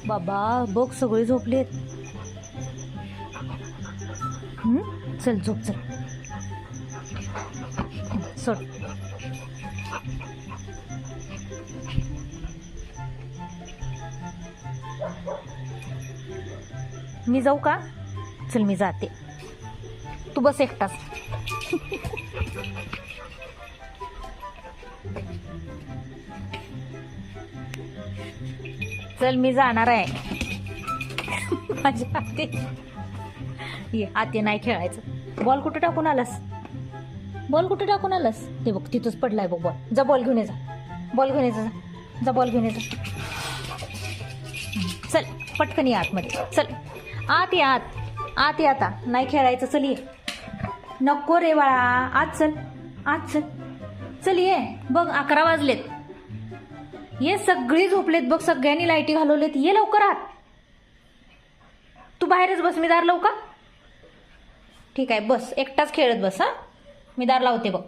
बाबा बघ सगळे झोपलेत. चल झोप चल. सोड. मी जाऊ का? चल मी जाते, तू बस एकटाच. चल मी जाणार आहे. माझ्या आते ये, आते नाही खेळायचं. बॉल कुठे टाकून आलास? बॉल कुठे टाकून आलास? ते बघ तिथंच पडलाय बघ बॉल. जा बॉल घेऊन ये जा. बॉल घेऊन ये जा. जा बॉल घेऊन ये जा. चल पटकन ये आतमध्ये. चल आत ये, आत आत ये. आता नाही खेळायचं. चल ये. नको रे बाळा, आत चल. आत चल. चल ये. बघ 11 वाजलेत. ये सगळी झोपलेत बघ. सगळ्यांनी लाईटी घालवलेत. ये लवकर आत. तू बाहेरच बस, मी दार लावू का? ठीक आहे बस, एकटाच खेळत बस. हा, मी दार लावते बघ.